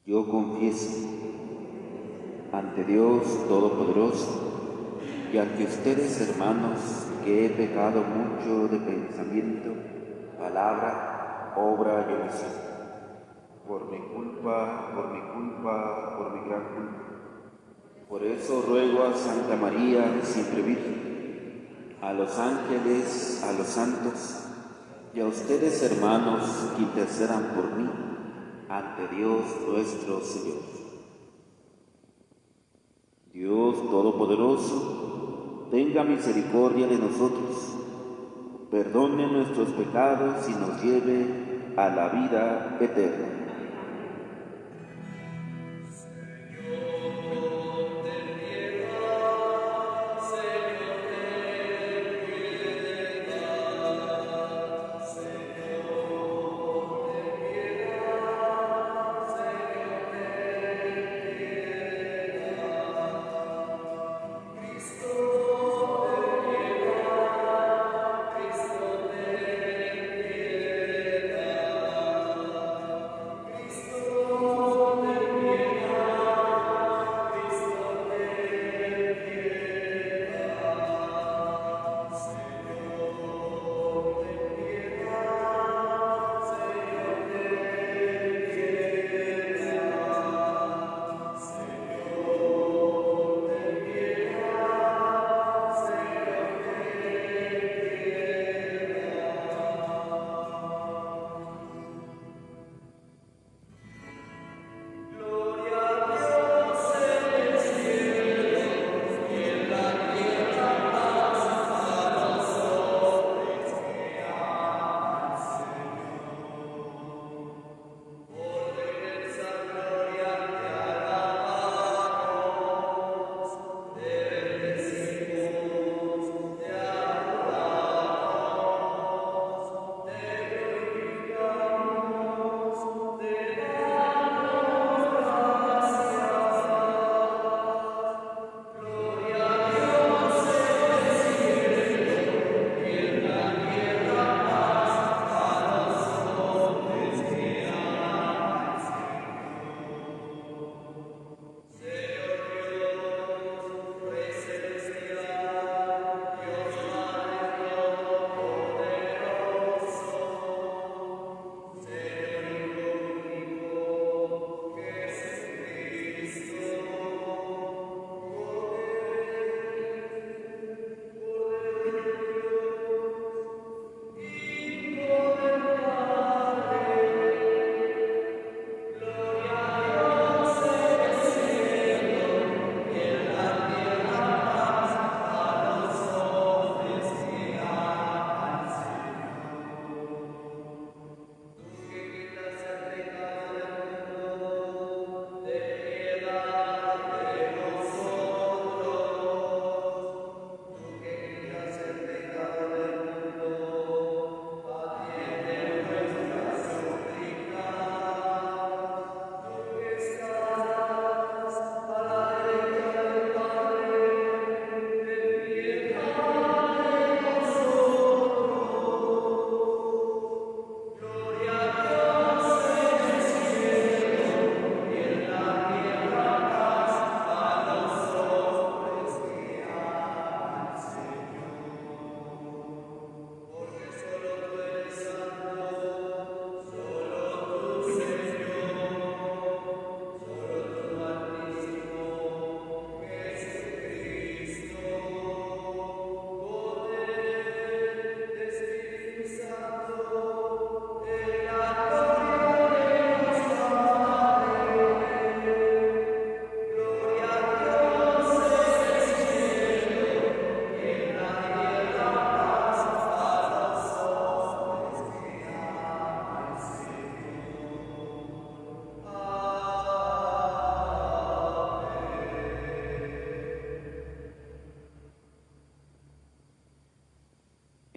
Yo confieso ante Dios Todopoderoso y ante ustedes, hermanos, que he pecado mucho de pensamiento, palabra, obra y omisión, por mi culpa, por mi gran culpa. Por eso ruego a Santa María, siempre Virgen, a los ángeles, a los santos, y a ustedes, hermanos, que intercedan por mí ante Dios nuestro Señor. Dios Todopoderoso, tenga misericordia de nosotros, perdone nuestros pecados y nos lleve a la vida eterna.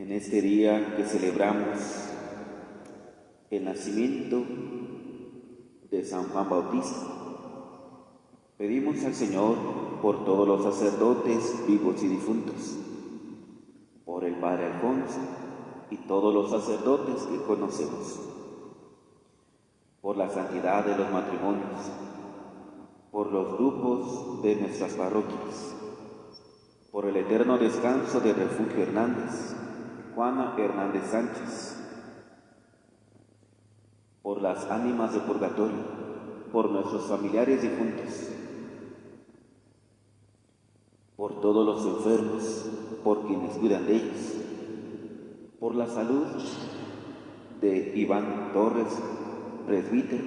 En este día que celebramos el nacimiento de San Juan Bautista, pedimos al Señor por todos los sacerdotes vivos y difuntos, por el Padre Alfonso y todos los sacerdotes que conocemos, por la santidad de los matrimonios, por los grupos de nuestras parroquias, por el eterno descanso de Refugio Hernández, Juana Hernández Sánchez, por las ánimas de purgatorio, por nuestros familiares difuntos, por todos los enfermos, por quienes cuidan de ellos, por la salud de Iván Torres, presbítero.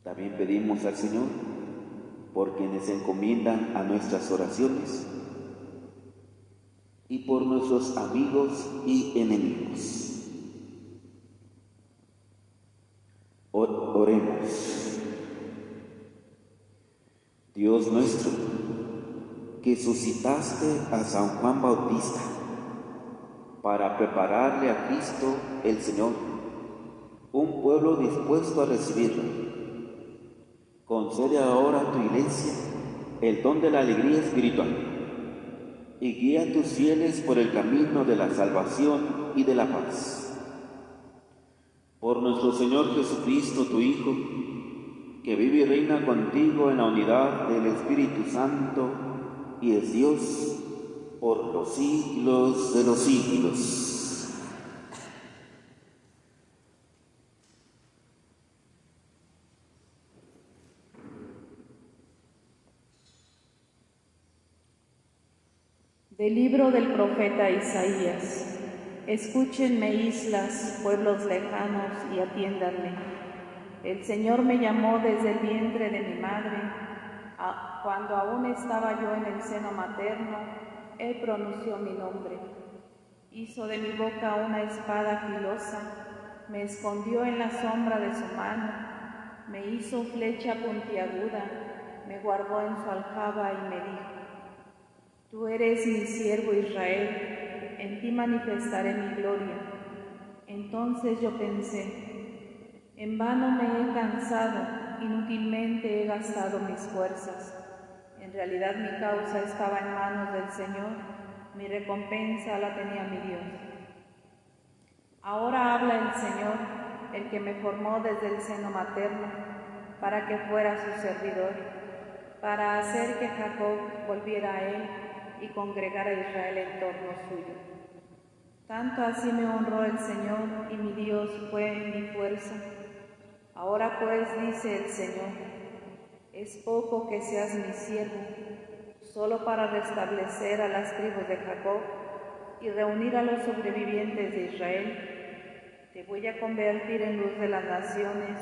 También pedimos al Señor por quienes se encomiendan a nuestras oraciones y por nuestros amigos y enemigos. Oremos. Dios nuestro, que suscitaste a San Juan Bautista para prepararle a Cristo el Señor, un pueblo dispuesto a recibirlo. Concede ahora a tu iglesia el don de la alegría espiritual y guía a tus fieles por el camino de la salvación y de la paz. Por nuestro Señor Jesucristo, tu Hijo, que vive y reina contigo en la unidad del Espíritu Santo y es Dios por los siglos de los siglos. Del libro del profeta Isaías. Escúchenme, islas, pueblos lejanos, y atiéndanme. El Señor me llamó desde el vientre de mi madre. Cuando aún estaba yo en el seno materno, Él pronunció mi nombre. Hizo de mi boca una espada filosa, me escondió en la sombra de su mano, me hizo flecha puntiaguda, me guardó en su aljaba y me dijo: Tú eres mi siervo Israel, en ti manifestaré mi gloria. Entonces yo pensé: en vano me he cansado, inútilmente he gastado mis fuerzas. En realidad mi causa estaba en manos del Señor, mi recompensa la tenía mi Dios. Ahora habla el Señor, el que me formó desde el seno materno, para que fuera su servidor, para hacer que Jacob volviera a Él y congregar a Israel en torno suyo. Tanto así me honró el Señor, y mi Dios fue mi fuerza. Ahora pues, dice el Señor, es poco que seas mi siervo, solo para restablecer a las tribus de Jacob y reunir a los sobrevivientes de Israel. Te voy a convertir en luz de las naciones,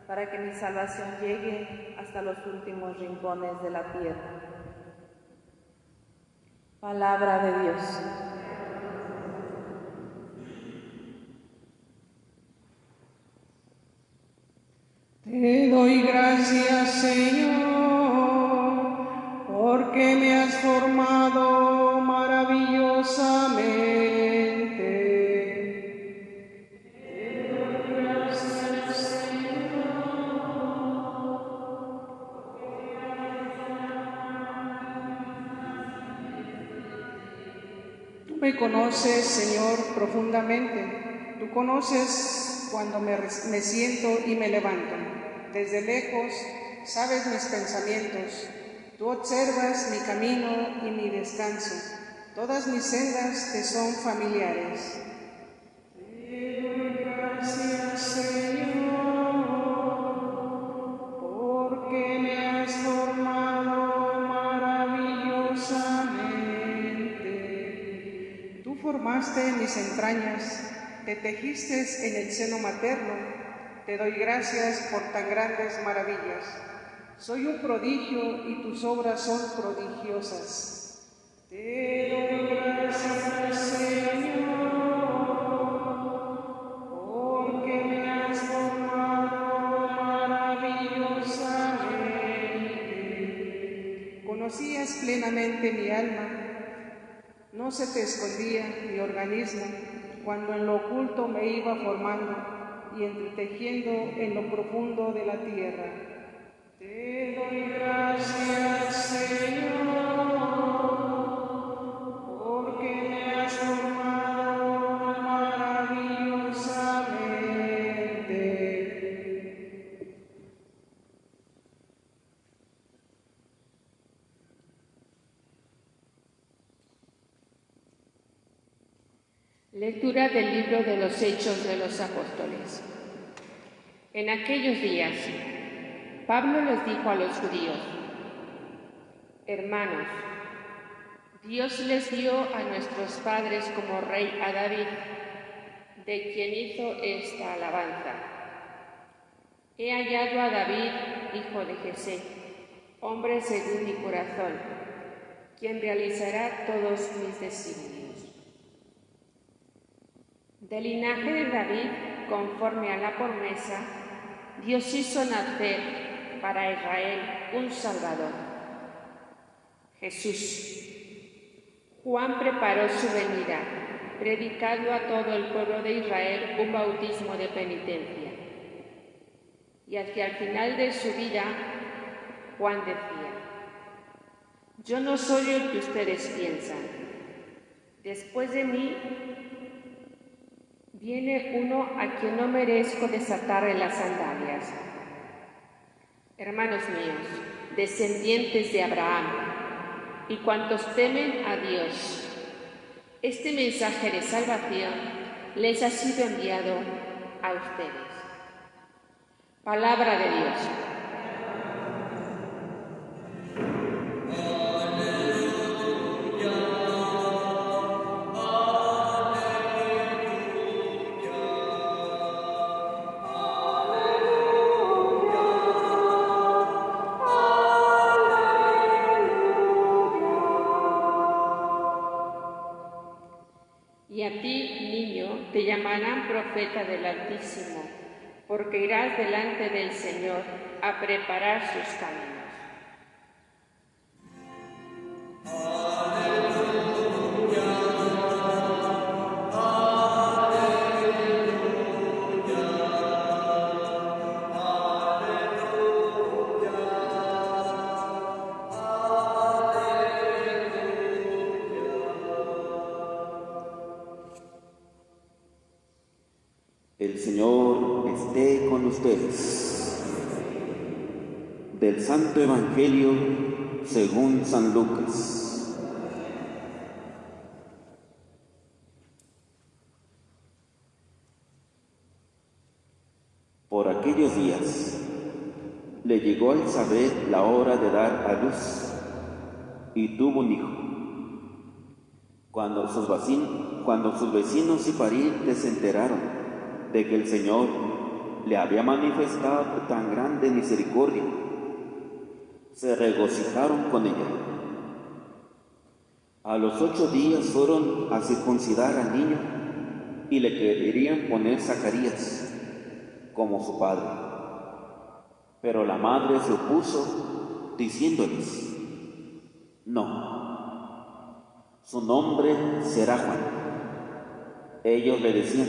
para que mi salvación llegue hasta los últimos rincones de la tierra. Palabra de Dios. Te doy gracias, Señor, porque me has formado maravillosamente. Te doy gracias, Señor, porque me has formado. Tú me conoces, Señor, profundamente. Tú conoces cuando me siento y me levanto. Desde lejos sabes mis pensamientos. Tú observas mi camino y mi descanso. Todas mis sendas te son familiares. Te doy gracias, Señor, porque me has formado maravillosamente. Tú formaste mis entrañas, te tejiste en el seno materno. Te doy gracias por tan grandes maravillas. Soy un prodigio y tus obras son prodigiosas. Te doy gracias, Señor, porque me has formado maravillosamente. Conocías plenamente mi alma, no se te escondía mi organismo, cuando en lo oculto me iba formando y entretejiendo en lo profundo de la tierra. Te doy gracias, Señor, porque me has formado maravillosamente. Lectura del libro de los Hechos de los Apóstoles. En aquellos días, Pablo les dijo a los judíos: Hermanos, Dios les dio a nuestros padres como rey a David, de quien hizo esta alabanza. He hallado a David, hijo de Jesé, hombre según mi corazón, quien realizará todos mis designios. Del linaje de David, conforme a la promesa, Dios hizo nacer para Israel un Salvador, Jesús. Juan preparó su venida, predicando a todo el pueblo de Israel un bautismo de penitencia. Y hacia el final de su vida, Juan decía: Yo no soy el que ustedes piensan. Después de mí viene uno a quien no merezco desatarle las sandalias. Hermanos míos, descendientes de Abraham, y cuantos temen a Dios, este mensaje de salvación les ha sido enviado a ustedes. Palabra de Dios. Y a ti, niño, te llamarán profeta del Altísimo, porque irás delante del Señor a preparar sus caminos. El Señor esté con ustedes. Del Santo Evangelio según San Lucas. Por aquellos días le llegó a Isabel la hora de dar a luz y tuvo un hijo. Cuando sus vecinos y parientes se enteraron de que el Señor le había manifestado tan grande misericordia, se regocijaron con ella. A los 8 días fueron a circuncidar al niño y le querían poner Zacarías como su padre. Pero la madre se opuso, diciéndoles: No, su nombre será Juan. Ellos le decían: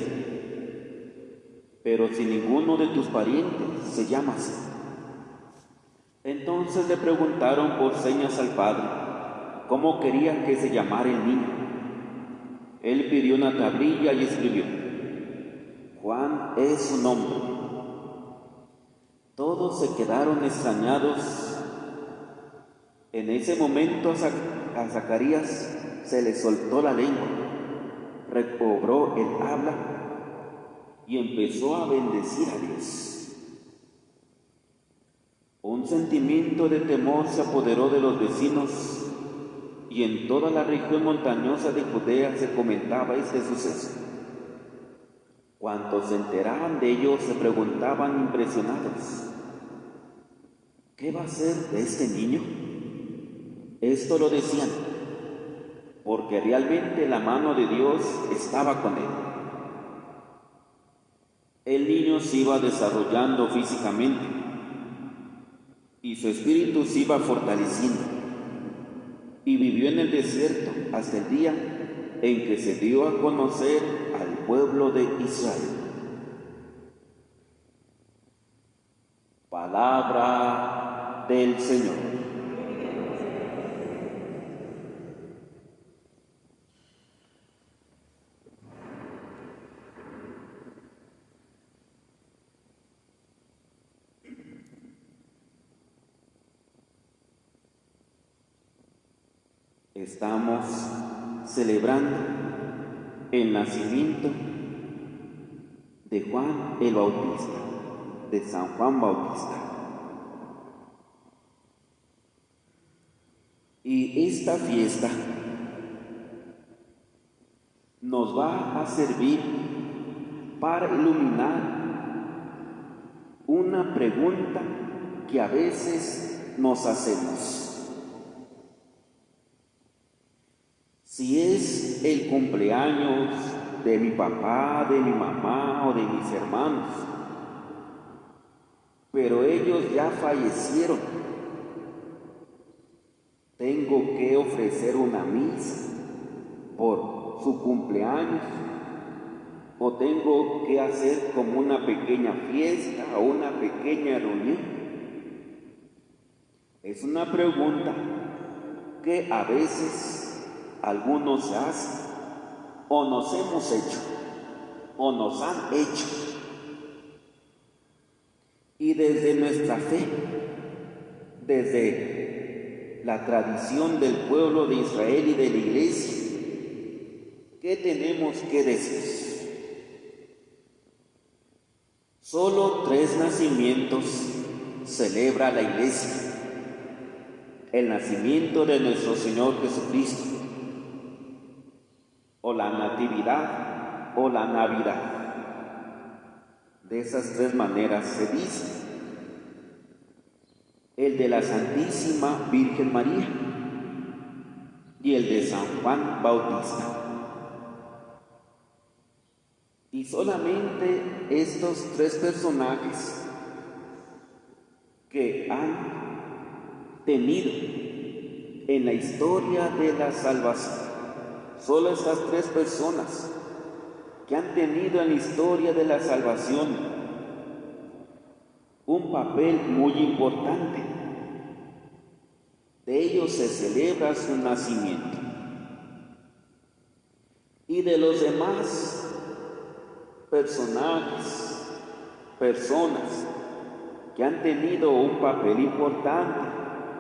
Pero si ninguno de tus parientes se llama así. Entonces le preguntaron por señas al padre cómo quería que se llamara el niño. Él pidió una tablilla y escribió: Juan es su nombre. Todos se quedaron extrañados. En ese momento a Zacarías se le soltó la lengua, recobró el habla y empezó a bendecir a Dios. Un sentimiento de temor se apoderó de los vecinos y en toda la región montañosa de Judea se comentaba este suceso. Cuantos se enteraban de ello se preguntaban impresionados: ¿qué va a ser de este niño? Esto lo decían porque realmente la mano de Dios estaba con él. El niño se iba desarrollando físicamente y su espíritu se iba fortaleciendo, y vivió en el desierto hasta el día en que se dio a conocer al pueblo de Israel. Palabra del Señor. Estamos celebrando el nacimiento de Juan el Bautista, de San Juan Bautista. Y esta fiesta nos va a servir para iluminar una pregunta que a veces nos hacemos. Si es el cumpleaños de mi papá, de mi mamá o de mis hermanos, pero ellos ya fallecieron, ¿tengo que ofrecer una misa por su cumpleaños? ¿O tengo que hacer como una pequeña fiesta o una pequeña reunión? Es una pregunta que a veces algunos se hacen, o nos hemos hecho, o nos han hecho. Y desde nuestra fe, desde la tradición del pueblo de Israel y de la Iglesia, ¿qué tenemos que decir? Solo 3 nacimientos celebra la Iglesia: el nacimiento de nuestro Señor Jesucristo, o la Natividad, o la Navidad. De esas 3 maneras se dice. El de la Santísima Virgen María y el de San Juan Bautista. Y solamente estos 3 personajes que han tenido en la historia de la salvación, solo estas 3 personas que han tenido en la historia de la salvación un papel muy importante. De ellos se celebra su nacimiento. Y de los demás personas que han tenido un papel importante,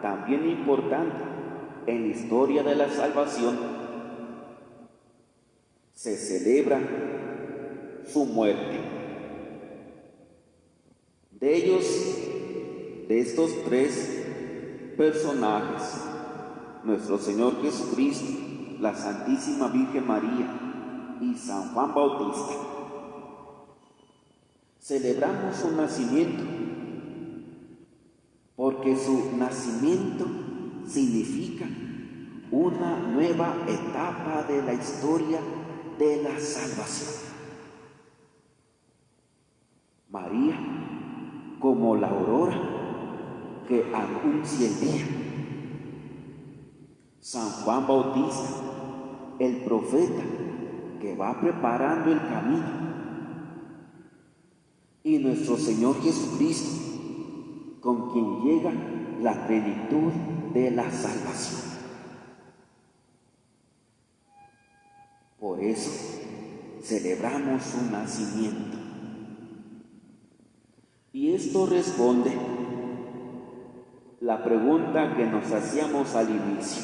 también importante, en la historia de la salvación, se celebra su muerte. De ellos, de estos 3 personajes, nuestro Señor Jesucristo, la Santísima Virgen María y San Juan Bautista, celebramos su nacimiento, porque su nacimiento significa una nueva etapa de la historia de la salvación. María, como la aurora que anuncia el día. San Juan Bautista, el profeta que va preparando el camino. Y nuestro Señor Jesucristo, con quien llega la plenitud de la salvación. Por eso celebramos su nacimiento. Y esto responde la pregunta que nos hacíamos al inicio.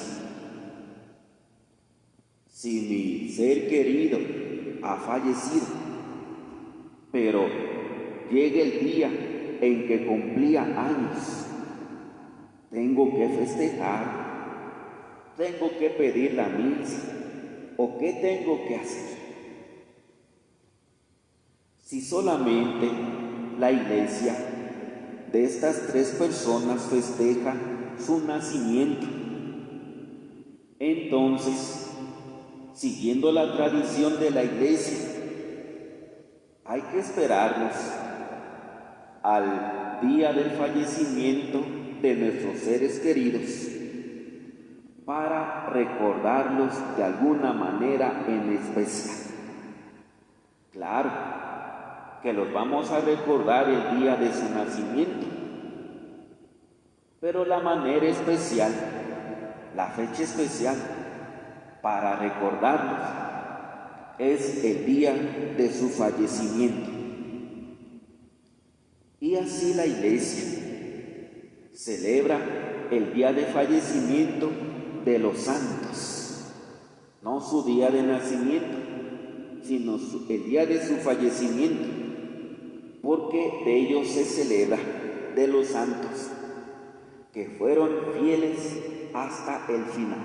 Si mi ser querido ha fallecido, pero llega el día en que cumplía años, ¿tengo que festejar? ¿Tengo que pedir la misa? ¿O qué tengo que hacer? Si solamente la Iglesia de estas 3 personas festeja su nacimiento, entonces, siguiendo la tradición de la Iglesia, hay que esperarnos al día del fallecimiento de nuestros seres queridos para recordarlos de alguna manera en especial. Claro que los vamos a recordar el día de su nacimiento, pero la manera especial, la fecha especial para recordarlos es el día de su fallecimiento. Y así la Iglesia celebra el día de fallecimiento de los santos, no su día de nacimiento, sino el día de su fallecimiento, porque de ellos se celebra, de los santos, que fueron fieles hasta el final,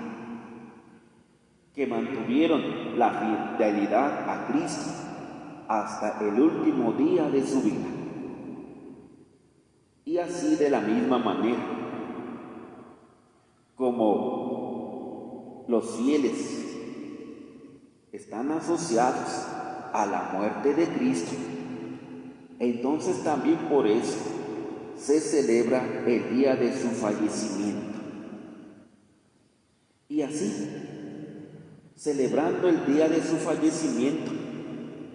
que mantuvieron la fidelidad a Cristo hasta el último día de su vida. Y así, de la misma manera, como los fieles están asociados a la muerte de Cristo, entonces también por eso se celebra el día de su fallecimiento. Y así, celebrando el día de su fallecimiento,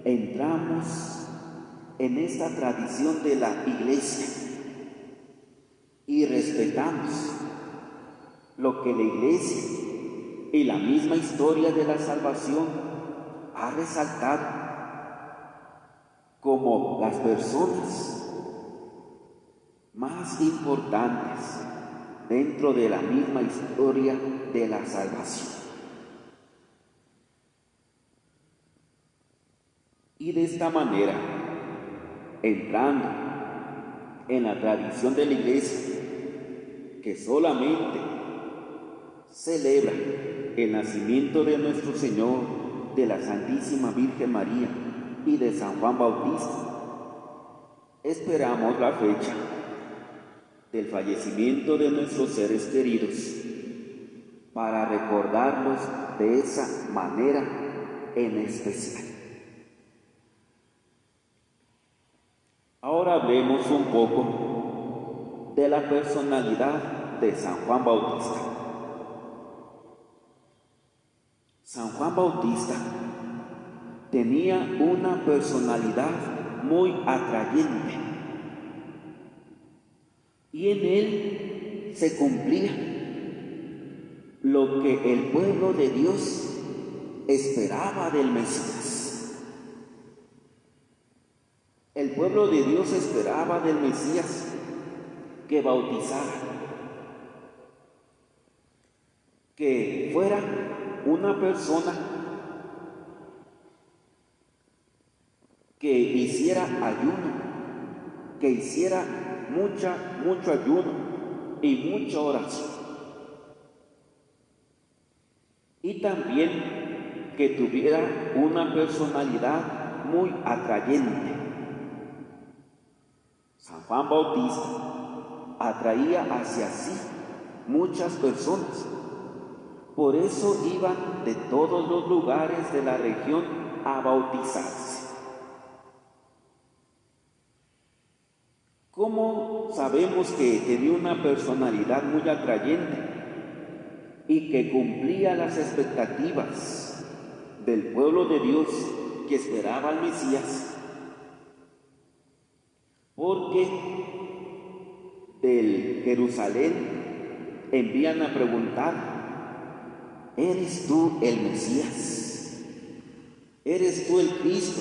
entramos en esta tradición de la Iglesia y respetamos lo que la Iglesia y la misma historia de la salvación ha resaltado como las personas más importantes dentro de la misma historia de la salvación. Y de esta manera, entrando en la tradición de la Iglesia, que solamente celebra el nacimiento de nuestro Señor, de la Santísima Virgen María y de San Juan Bautista, esperamos la fecha del fallecimiento de nuestros seres queridos para recordarlos de esa manera en especial. Ahora hablemos un poco de la personalidad de San Juan Bautista. San Juan Bautista tenía una personalidad muy atrayente y en él se cumplía lo que el pueblo de Dios esperaba del Mesías. El pueblo de Dios esperaba del Mesías que bautizara, que fuera una persona que hiciera ayuno, que hiciera mucho ayuno y mucha oración. Y también que tuviera una personalidad muy atrayente. San Juan Bautista atraía hacia sí muchas personas. Por eso iban de todos los lugares de la región a bautizarse. ¿Cómo sabemos que tenía una personalidad muy atrayente y que cumplía las expectativas del pueblo de Dios que esperaba al Mesías? Porque del Jerusalén envían a preguntar: ¿eres tú el Mesías? ¿Eres tú el Cristo,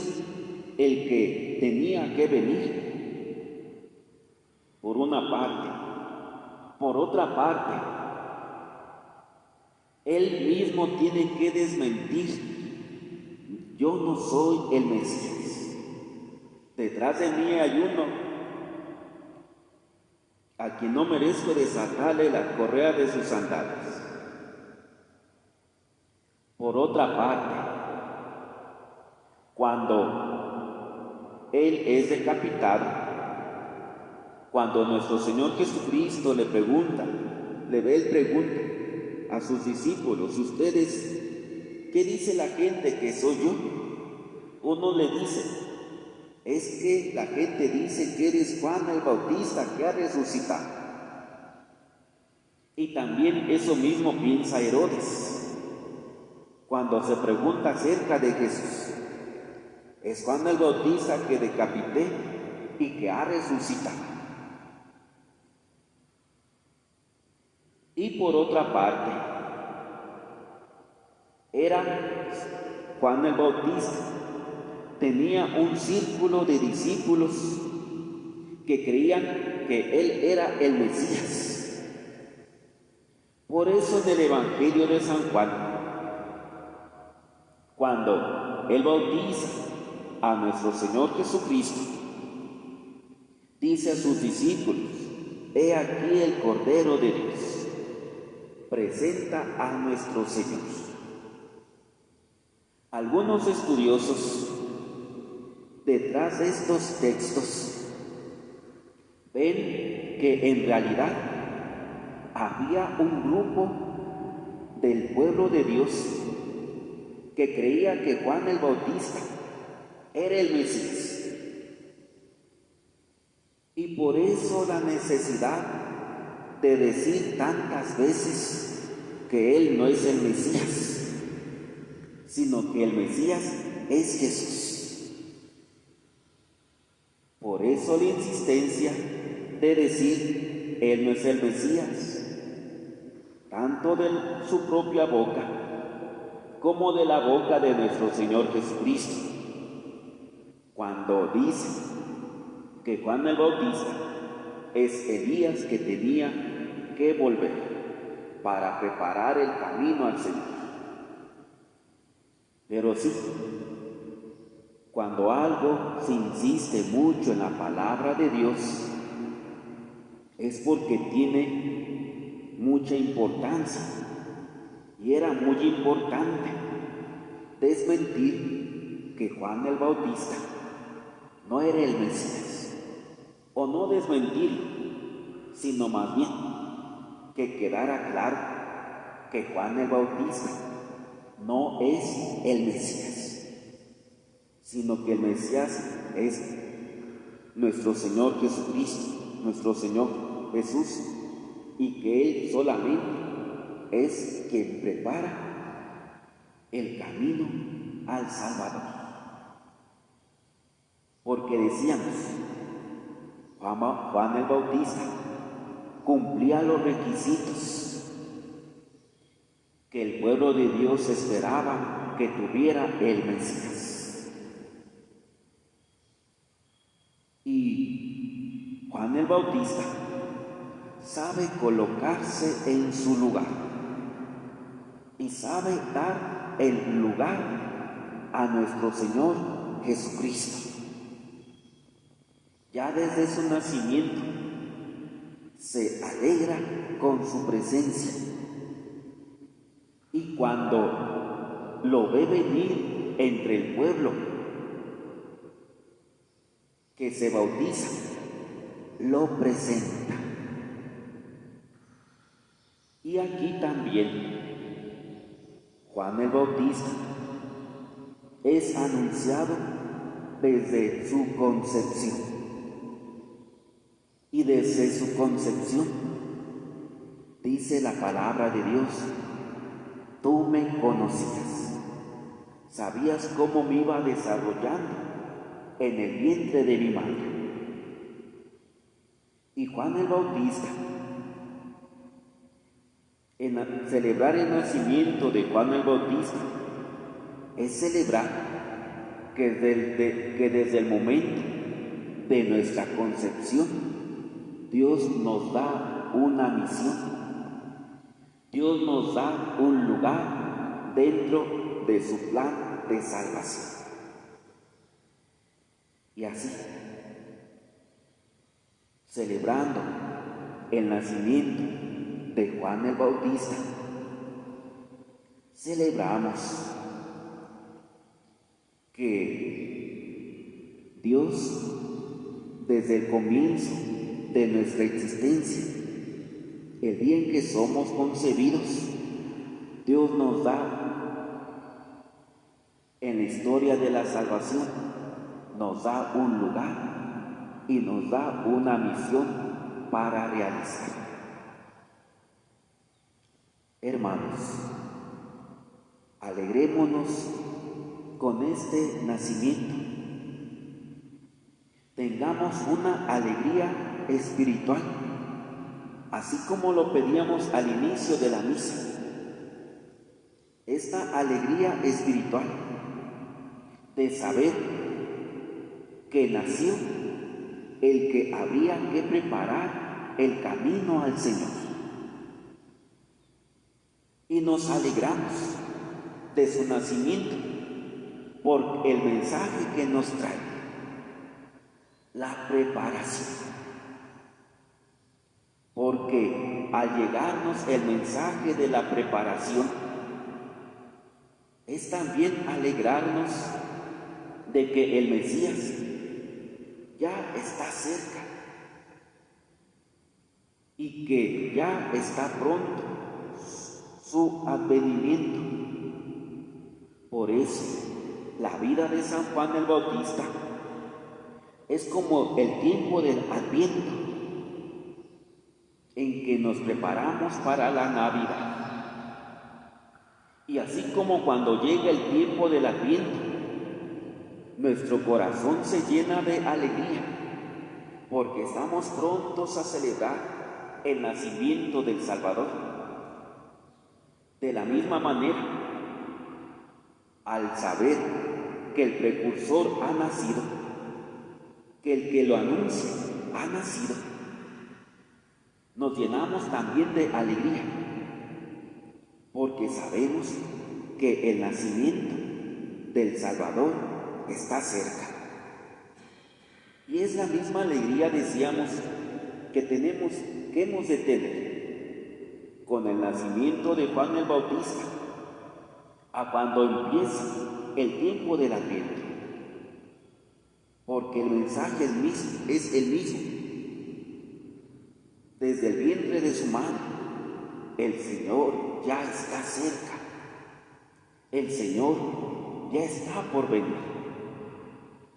el que tenía que venir? Por una parte. Por otra parte, él mismo tiene que desmentir: yo no soy el Mesías. Detrás de mí hay uno a quien no merezco desatarle la correa de sus sandalias. Por otra parte, cuando él es decapitado, cuando nuestro Señor Jesucristo le pregunta a sus discípulos: ¿ustedes qué dice la gente que soy yo? Uno le dice: es que la gente dice que eres Juan el Bautista que ha resucitado. Y también eso mismo piensa Herodes cuando se pregunta acerca de Jesús: es Juan el Bautista que decapité y que ha resucitado. Y por otra parte, Juan el Bautista tenía un círculo de discípulos que creían que él era el Mesías. Por eso en el Evangelio de San Juan, cuando Él bautiza a nuestro Señor Jesucristo, dice a sus discípulos: he aquí el Cordero de Dios. Presenta a nuestro Señor. Algunos estudiosos detrás de estos textos ven que en realidad había un grupo del pueblo de Dios que creía que Juan el Bautista era el Mesías. Y por eso la necesidad de decir tantas veces que Él no es el Mesías, sino que el Mesías es Jesús. Por eso la insistencia de decir Él no es el Mesías, tanto de su propia boca como de la boca de nuestro Señor Jesucristo, cuando dice que Juan el Bautista es Elías que tenía que volver para preparar el camino al Señor. Pero sí, cuando algo se insiste mucho en la palabra de Dios, es porque tiene mucha importancia, y era muy importante desmentir que Juan el Bautista no era el Mesías, o no desmentir, sino más bien que quedara claro que Juan el Bautista no es el Mesías, sino que el Mesías es nuestro Señor Jesucristo, nuestro Señor Jesús, y que Él solamente es quien prepara el camino al Salvador. Porque decíamos, Juan el Bautista cumplía los requisitos que el pueblo de Dios esperaba que tuviera el Mesías. Y Juan el Bautista sabe colocarse en su lugar y sabe dar el lugar a nuestro Señor Jesucristo. Ya desde su nacimiento se alegra con su presencia, y cuando lo ve venir entre el pueblo que se bautiza, lo presenta. Y aquí también Juan el Bautista es anunciado desde su concepción. Y desde su concepción dice la palabra de Dios: tú me conocías, sabías cómo me iba desarrollando en el vientre de mi madre. Y Juan el Bautista, en celebrar el nacimiento de Juan el Bautista, es celebrar que desde el momento de nuestra concepción Dios nos da una misión, Dios nos da un lugar dentro de su plan de salvación. Y así, celebrando el nacimiento de Juan el Bautista, celebramos que Dios, desde el comienzo de nuestra existencia, el día en que somos concebidos, Dios nos da en la historia de la salvación, nos da un lugar y nos da una misión para realizar. Hermanos, alegrémonos con este nacimiento. Tengamos una alegría espiritual, así como lo pedíamos al inicio de la misa. Esta alegría espiritual de saber que nació el que habría que preparar el camino al Señor. Y nos alegramos de su nacimiento, por el mensaje que nos trae, la preparación. Porque al llegarnos el mensaje de la preparación, es también alegrarnos de que el Mesías ya está cerca y que ya está pronto su advenimiento. Por eso, la vida de San Juan el Bautista es como el tiempo del Adviento, en que nos preparamos para la Navidad. Y así como cuando llega el tiempo del Adviento, nuestro corazón se llena de alegría, porque estamos prontos a celebrar el nacimiento del Salvador. De la misma manera, al saber que el precursor ha nacido, que el que lo anuncia ha nacido, nos llenamos también de alegría, porque sabemos que el nacimiento del Salvador está cerca. Y es la misma alegría, decíamos, que hemos de tener con el nacimiento de Juan el Bautista, a cuando empieza el tiempo del Adviento, porque el mensaje es el mismo. Desde el vientre de su madre, el Señor ya está cerca, el Señor ya está por venir.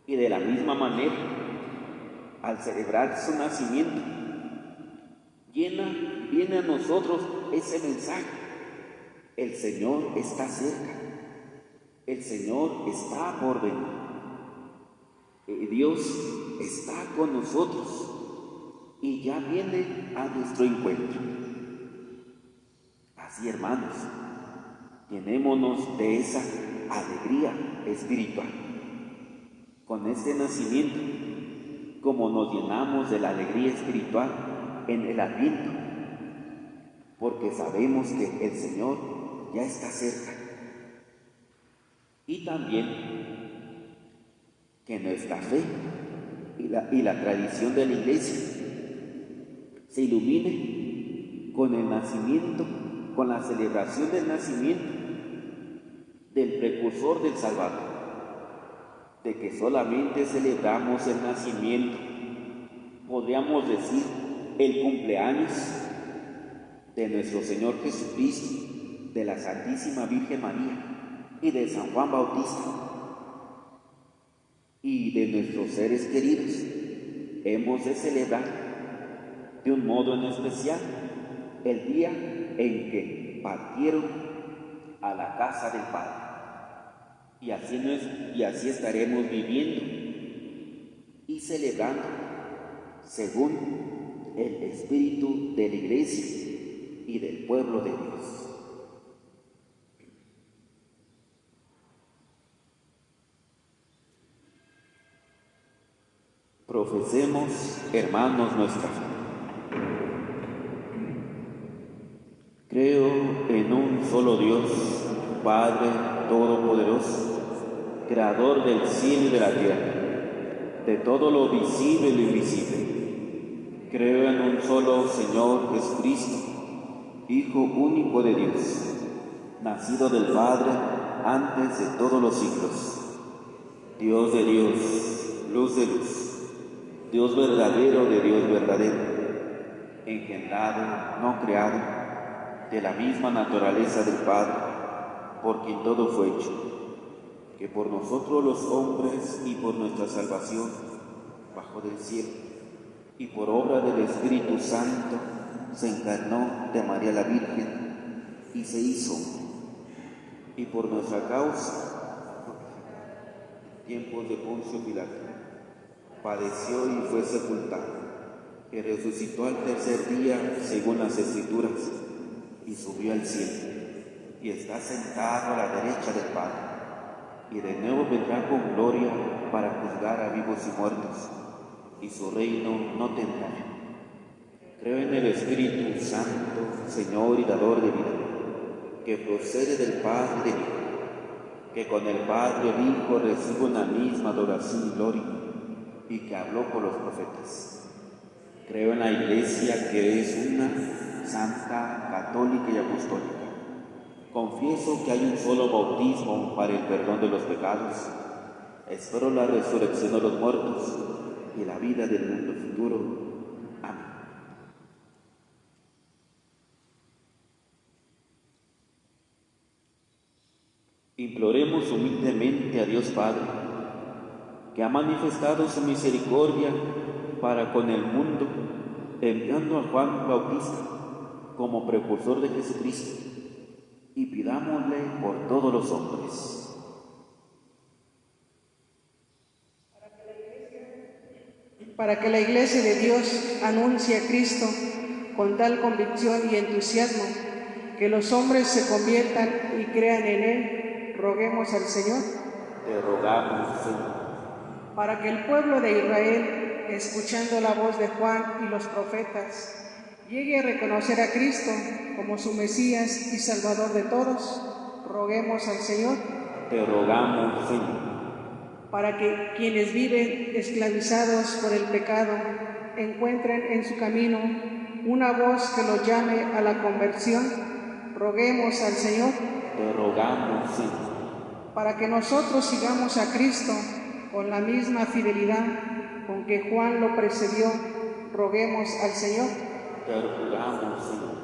Y de la misma manera, al celebrar su nacimiento, viene a nosotros ese mensaje: el Señor está cerca, el Señor está por venir. Dios está con nosotros y ya viene a nuestro encuentro. Así, hermanos, llenémonos de esa alegría espiritual con este nacimiento, como nos llenamos de la alegría espiritual en el Adviento, porque sabemos que el Señor ya está cerca. Y también que nuestra fe y la tradición de la Iglesia se ilumine con el nacimiento, con la celebración del nacimiento del precursor del Salvador, de que solamente celebramos el nacimiento, podríamos decir el cumpleaños de nuestro Señor Jesucristo, de la Santísima Virgen María y de San Juan Bautista y de nuestros seres queridos. Hemos de celebrar de un modo en especial el día en que partieron a la casa del Padre. Y así estaremos viviendo y celebrando según el espíritu de la Iglesia y del pueblo de Dios. Profesemos, hermanos, nuestra fe. Creo en un solo Dios, Padre Todopoderoso, Creador del cielo y de la tierra, de todo lo visible y lo invisible. Creo en un solo Señor Jesucristo, Hijo único de Dios, nacido del Padre antes de todos los siglos, Dios de Dios, luz de luz, Dios verdadero de Dios verdadero, engendrado, no creado, de la misma naturaleza del Padre, por quien todo fue hecho, que por nosotros los hombres y por nuestra salvación bajó del cielo, y por obra del Espíritu Santo se encarnó de María la Virgen y se hizo hombre, y por nuestra causa, tiempos de Poncio Pilato, padeció y fue sepultado, y resucitó al tercer día según las Escrituras, y subió al cielo, y está sentado a la derecha del Padre, y de nuevo vendrá con gloria para juzgar a vivos y muertos, y su reino no tendrá fin. Creo en el Espíritu Santo, Señor y dador de vida, que procede del Padre y del Hijo, que con el Padre y el Hijo recibe una misma adoración y gloria, y que habló por los profetas. Creo en la Iglesia, que es una, santa, católica y apostólica. Confieso que hay un solo bautismo para el perdón de los pecados. Espero la resurrección de los muertos y la vida del mundo futuro. Amén. Imploremos humildemente a Dios Padre, que ha manifestado su misericordia para con el mundo, enviando a Juan Bautista como precursor de Jesucristo, y pidámosle por todos los hombres. Para que la Iglesia de Dios anuncie a Cristo con tal convicción y entusiasmo, que los hombres se conviertan y crean en Él, roguemos al Señor. Te rogamos, Señor. Para que el pueblo de Israel, escuchando la voz de Juan y los profetas, llegue a reconocer a Cristo como su Mesías y Salvador de todos, roguemos al Señor. Te rogamos, Señor. Para que quienes viven esclavizados por el pecado encuentren en su camino una voz que los llame a la conversión, roguemos al Señor. Te rogamos, Señor. Para que nosotros sigamos a Cristo con la misma fidelidad con que Juan lo precedió, roguemos al Señor. Te rogamos, Señor.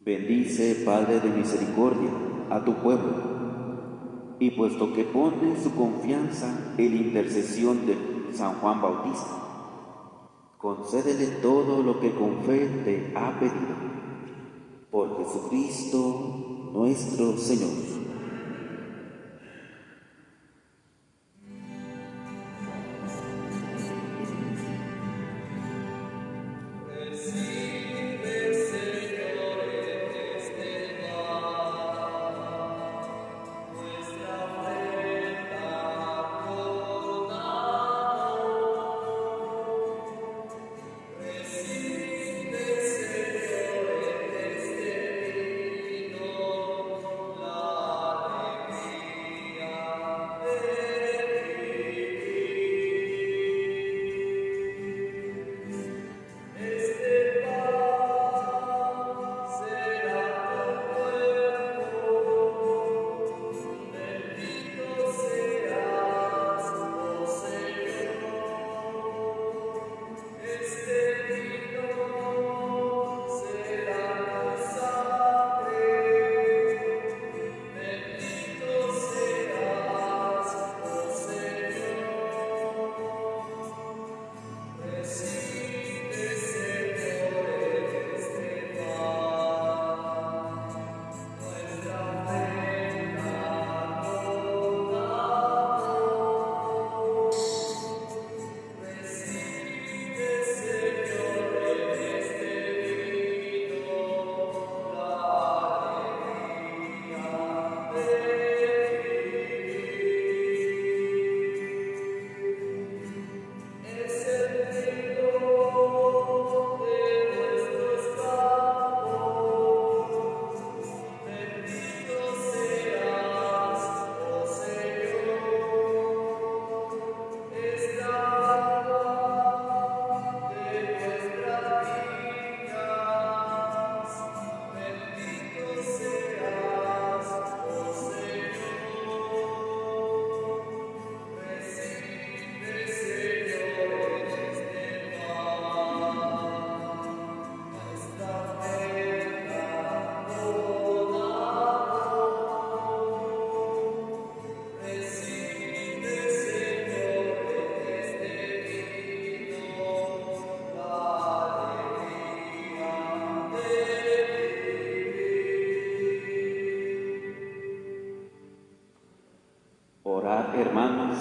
Bendice, Padre de misericordia, a tu pueblo, y puesto que pone su confianza en la intercesión de San Juan Bautista, concédele todo lo que con fe te ha pedido. Por Jesucristo nuestro Señor. Orad, hermanos,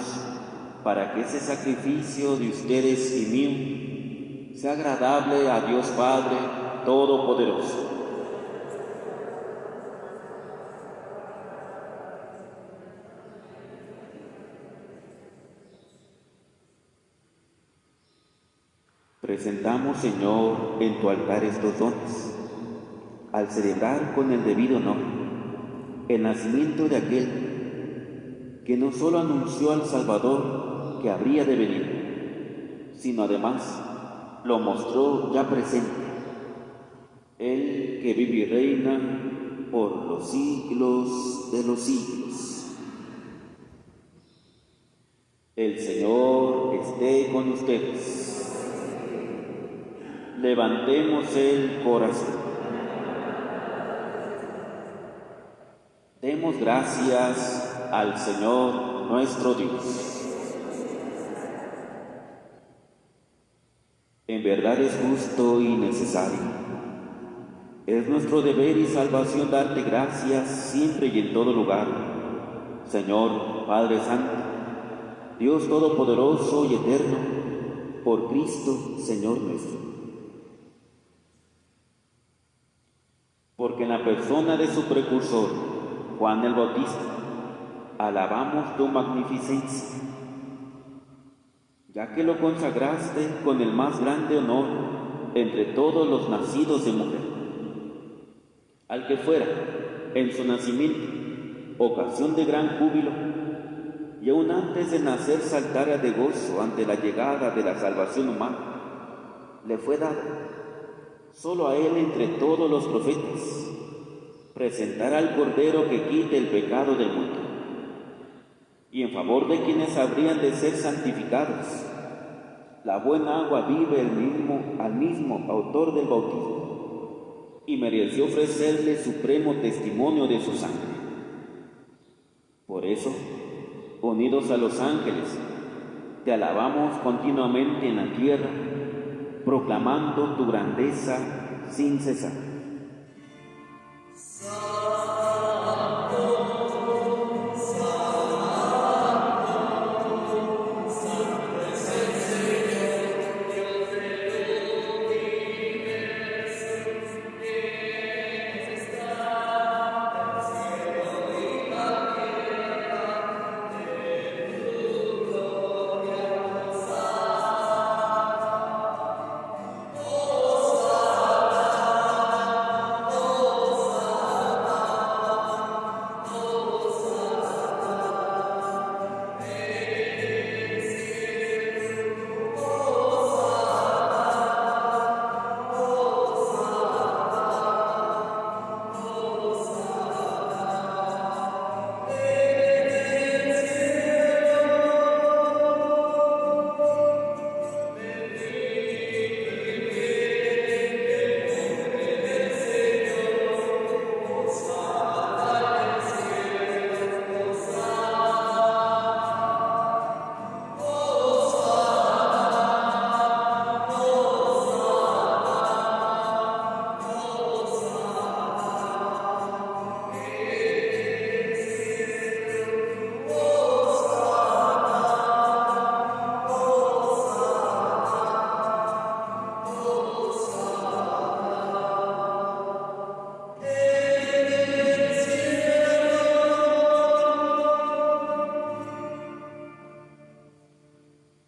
para que ese sacrificio de ustedes y mío sea agradable a Dios Padre Todopoderoso. Presentamos, Señor, en tu altar estos dones, al celebrar con el debido honor el nacimiento de aquel que no solo anunció al Salvador que habría de venir, sino además lo mostró ya presente, el que vive y reina por los siglos de los siglos. El Señor esté con ustedes. Levantemos el corazón. Demos gracias al Señor nuestro Dios. En verdad es justo y necesario. Es nuestro deber y salvación darte gracias siempre y en todo lugar, Señor Padre Santo, Dios Todopoderoso y Eterno, por Cristo, Señor nuestro. Porque en la persona de su precursor, Juan el Bautista, alabamos tu magnificencia, ya que lo consagraste con el más grande honor entre todos los nacidos de mujer, al que fuera, en su nacimiento, ocasión de gran júbilo, y aún antes de nacer saltara de gozo ante la llegada de la salvación humana, le fue dado, solo a él entre todos los profetas, presentar al Cordero que quite el pecado del mundo, y en favor de quienes habrían de ser santificados, la buena agua vive al mismo autor del bautismo, y mereció ofrecerle supremo testimonio de su sangre. Por eso, unidos a los ángeles, te alabamos continuamente en la tierra, proclamando tu grandeza sin cesar.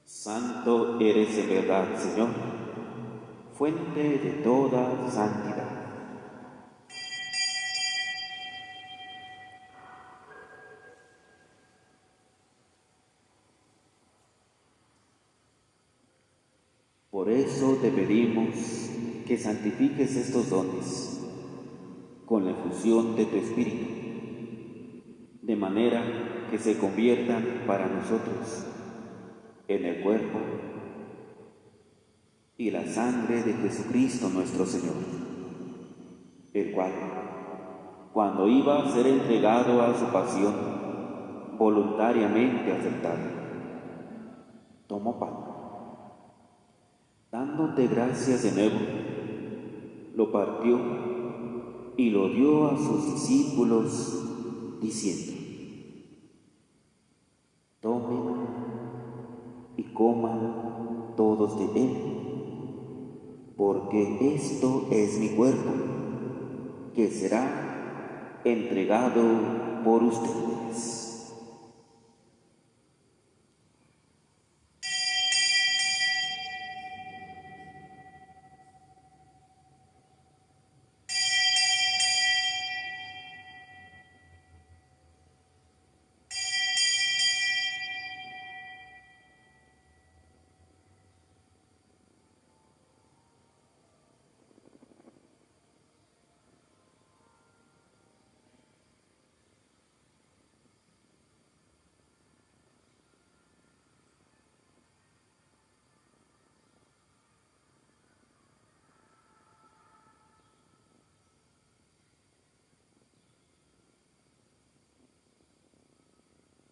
Santo eres en verdad, Señor, fuente de toda santidad. Por eso te pedimos que santifiques estos dones con la efusión de tu Espíritu, de manera que se conviertan para nosotros en el cuerpo y la sangre de Jesucristo nuestro Señor, el cual, cuando iba a ser entregado a su pasión, voluntariamente aceptado, tomó pan, dándote gracias de nuevo, lo partió y lo dio a sus discípulos, diciendo: tomen y coman todos de él, porque esto es mi cuerpo, que será entregado por ustedes.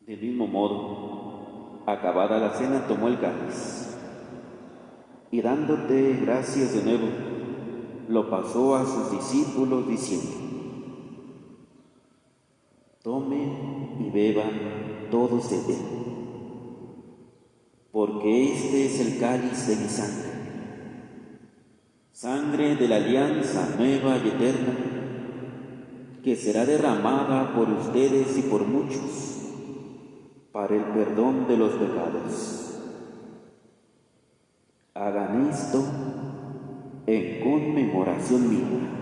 Del mismo modo, acabada la cena, tomó el cáliz y dándote gracias de nuevo, lo pasó a sus discípulos diciendo: tomen y beban todos de él, porque este es el cáliz de mi sangre, sangre de la alianza nueva y eterna, que será derramada por ustedes y por muchos para el perdón de los pecados. Hagan esto en conmemoración mía.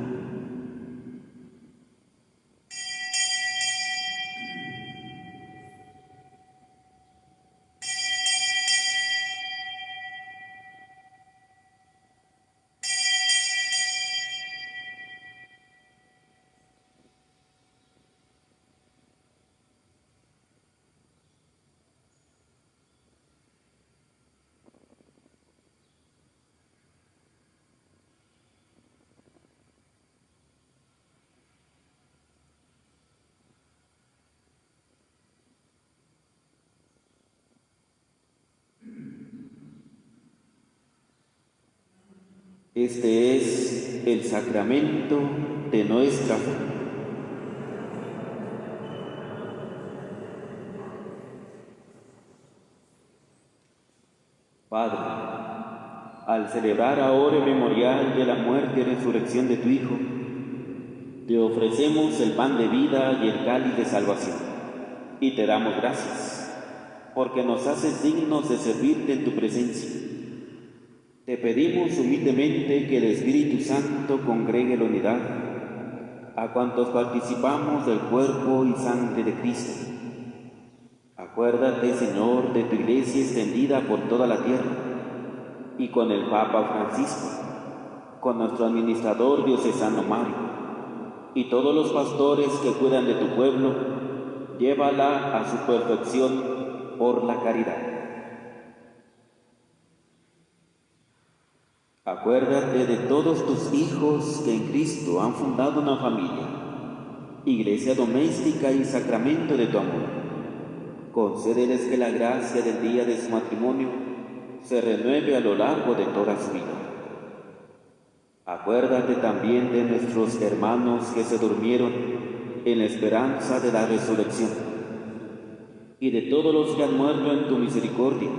Este es el sacramento de nuestra fe. Padre, al celebrar ahora el memorial de la muerte y resurrección de tu Hijo, te ofrecemos el pan de vida y el cáliz de salvación, y te damos gracias, porque nos haces dignos de servirte en tu presencia. Te pedimos humildemente que el Espíritu Santo congregue la unidad a cuantos participamos del cuerpo y sangre de Cristo. Acuérdate, Señor, de tu Iglesia extendida por toda la tierra, y con el Papa Francisco, con nuestro administrador diocesano Mario, y todos los pastores que cuidan de tu pueblo, llévala a su perfección por la caridad. Acuérdate de todos tus hijos que en Cristo han fundado una familia, iglesia doméstica y sacramento de tu amor. Concédeles que la gracia del día de su matrimonio se renueve a lo largo de toda su vida. Acuérdate también de nuestros hermanos que se durmieron en la esperanza de la resurrección, y de todos los que han muerto en tu misericordia.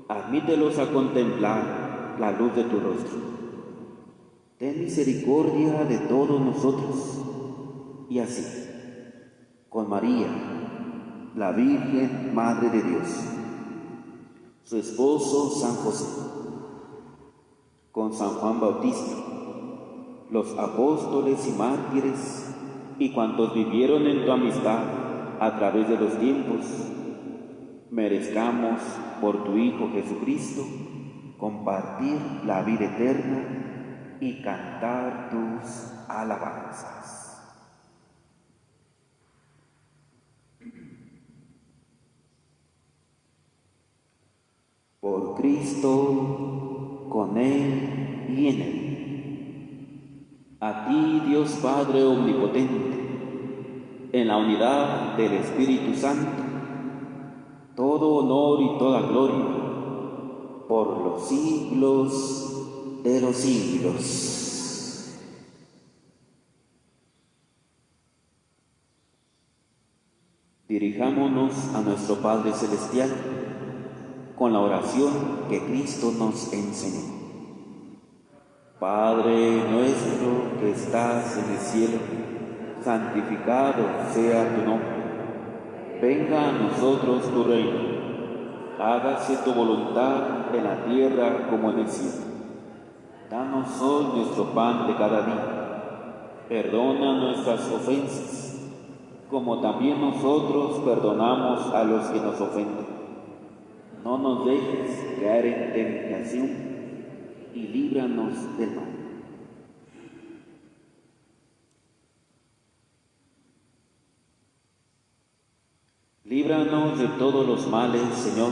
Admítelos a contemplar la luz de tu rostro. Ten misericordia de todos nosotros, y así, con María, la Virgen Madre de Dios, su esposo San José, con San Juan Bautista, los apóstoles y mártires, y cuantos vivieron en tu amistad a través de los tiempos, merezcamos por tu Hijo Jesucristo compartir la vida eterna y cantar tus alabanzas. Por Cristo, con Él y en Él. A ti, Dios Padre Omnipotente, en la unidad del Espíritu Santo, todo honor y toda gloria, por los siglos de los siglos. Dirijámonos a nuestro Padre Celestial con la oración que Cristo nos enseñó. Padre nuestro que estás en el cielo, santificado sea tu nombre. Venga a nosotros tu reino. Hágase tu voluntad en la tierra como en el cielo. Danos hoy nuestro pan de cada día. Perdona nuestras ofensas, como también nosotros perdonamos a los que nos ofenden. No nos dejes caer en tentación y líbranos del mal. Líbranos de todos los males, Señor,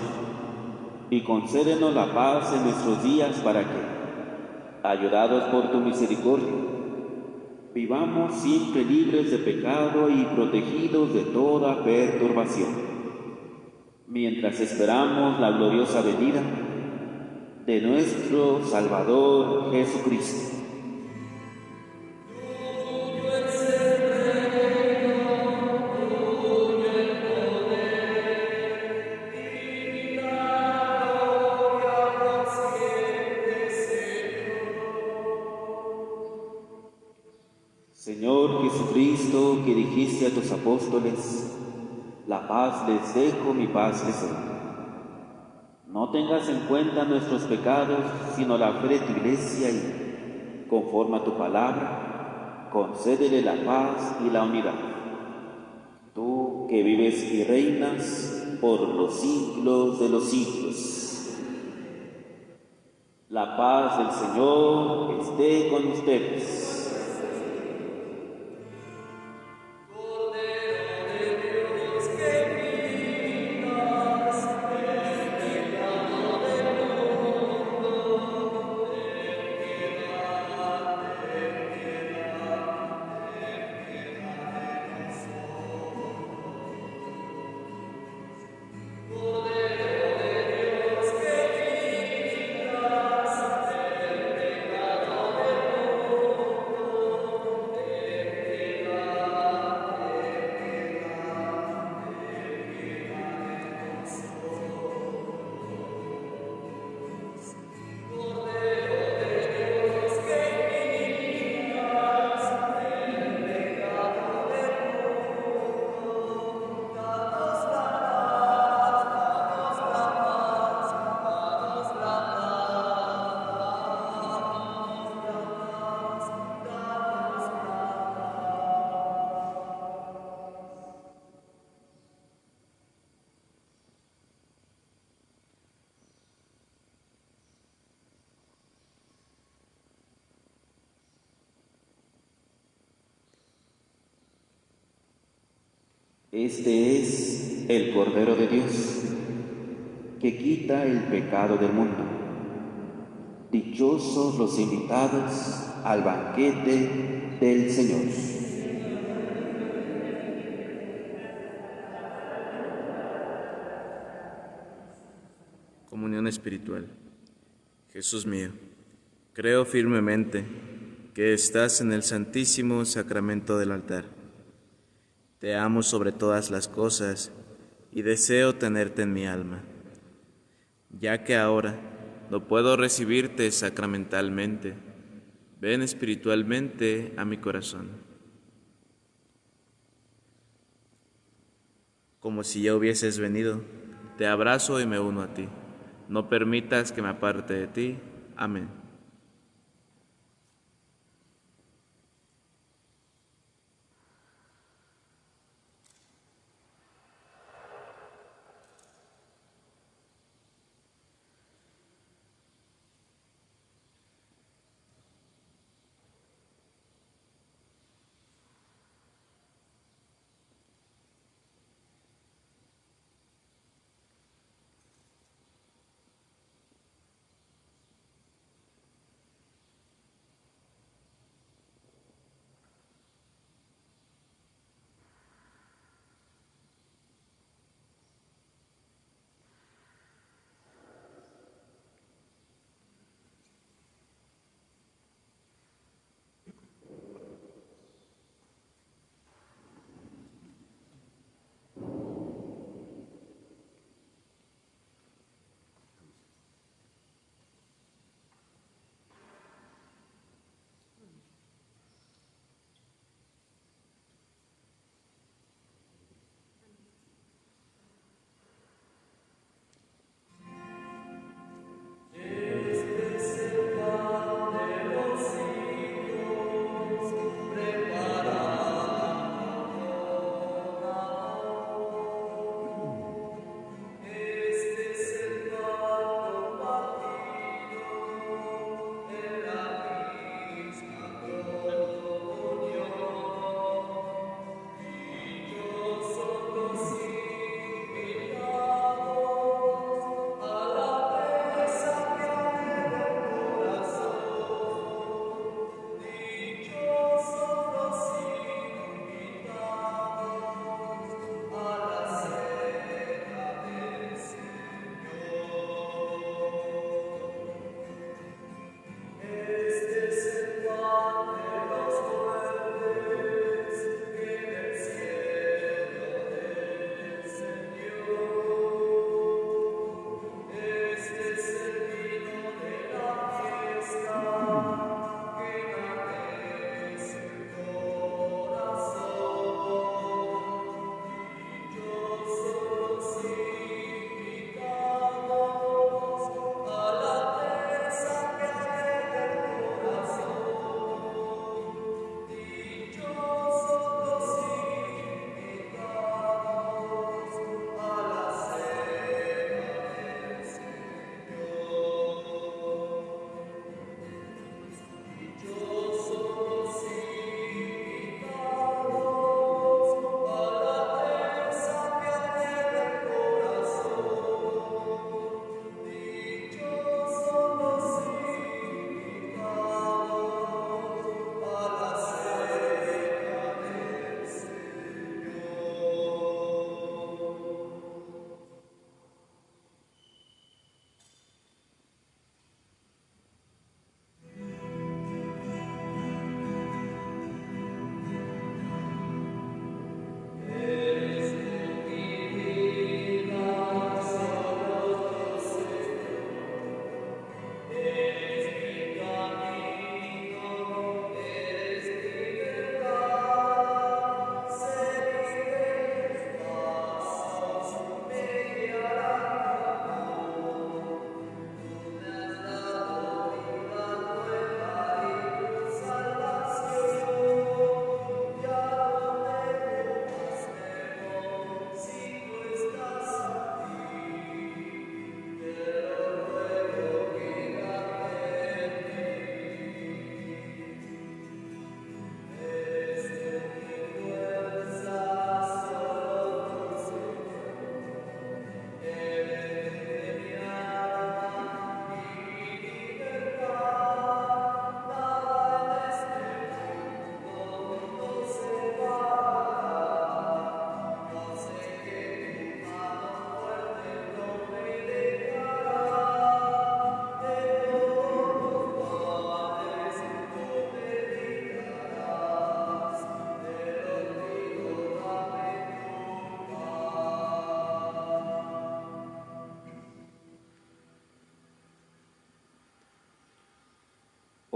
y concédenos la paz en nuestros días para que, ayudados por tu misericordia, vivamos siempre libres de pecado y protegidos de toda perturbación, mientras esperamos la gloriosa venida de nuestro Salvador Jesucristo. Señor Jesucristo, que dijiste a tus apóstoles, la paz les dejo, mi paz les doy. No tengas en cuenta nuestros pecados, sino la fe de tu Iglesia y, conforme a tu palabra, concédele la paz y la unidad. Tú que vives y reinas por los siglos de los siglos. La paz del Señor esté con ustedes. Este es el Cordero de Dios, que quita el pecado del mundo. Dichosos los invitados al banquete del Señor. Comunión espiritual. Jesús mío, creo firmemente que estás en el santísimo sacramento del altar. Te amo sobre todas las cosas y deseo tenerte en mi alma. Ya que ahora no puedo recibirte sacramentalmente, ven espiritualmente a mi corazón. Como si ya hubieses venido, te abrazo y me uno a ti. No permitas que me aparte de ti. Amén.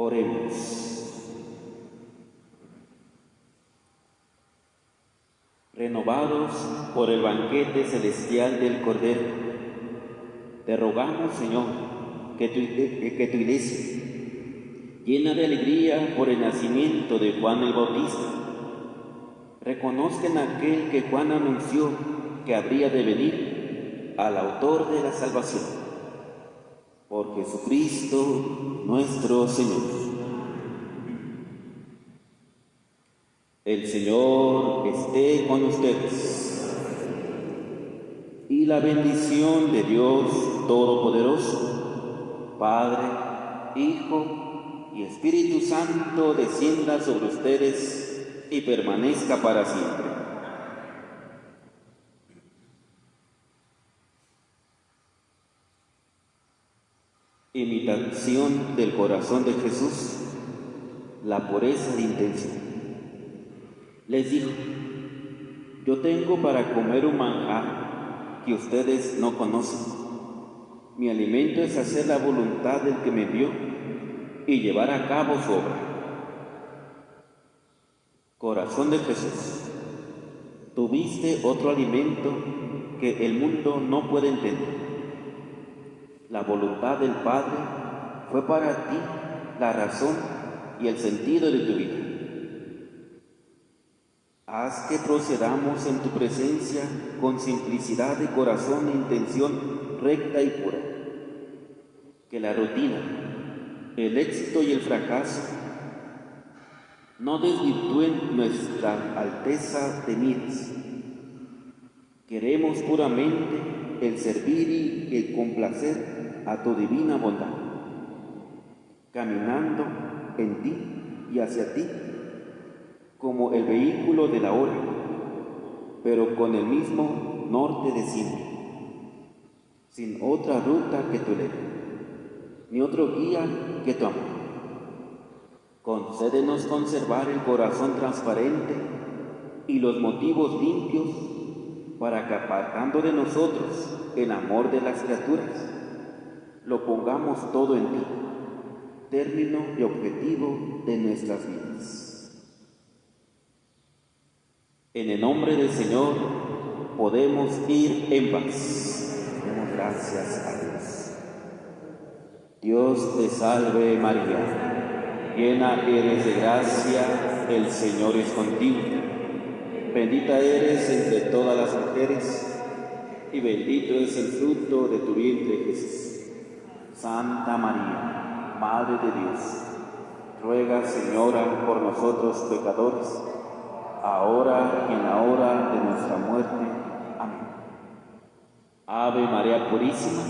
Oremos. Renovados por el banquete celestial del Cordero, te rogamos, Señor, que tu iglesia, llena de alegría por el nacimiento de Juan el Bautista, reconozca en aquel que Juan anunció que habría de venir al autor de la salvación, por Jesucristo nuestro Señor. El Señor esté con ustedes, y la bendición de Dios Todopoderoso, Padre, Hijo y Espíritu Santo, descienda sobre ustedes y permanezca para siempre. Imitación del corazón de Jesús, la pureza de intención. Les dijo: yo tengo para comer un manjar que ustedes no conocen. Mi alimento es hacer la voluntad del que me envió y llevar a cabo su obra. Corazón de Jesús, tuviste otro alimento que el mundo no puede entender. La voluntad del Padre fue para ti la razón y el sentido de tu vida. Haz que procedamos en tu presencia con simplicidad de corazón e intención recta y pura. Que la rutina, el éxito y el fracaso no desvirtúen nuestra alteza de miras. Queremos puramente el servir y el complacer a tu divina bondad, caminando en ti y hacia ti, como el vehículo de la hora, pero con el mismo norte de siempre, sin otra ruta que tu ley, ni otro guía que tu amor. Concédenos conservar el corazón transparente y los motivos limpios, para que, apartando de nosotros el amor de las criaturas, lo pongamos todo en ti, término y objetivo de nuestras vidas. En el nombre del Señor podemos ir en paz. Demos gracias a Dios. Dios te salve María, llena eres de gracia, el Señor es contigo. Bendita eres entre todas las mujeres, y bendito es el fruto de tu vientre, Jesús. Santa María, Madre de Dios, ruega, Señora, por nosotros pecadores, ahora y en la hora de nuestra muerte. Amén. Ave María Purísima,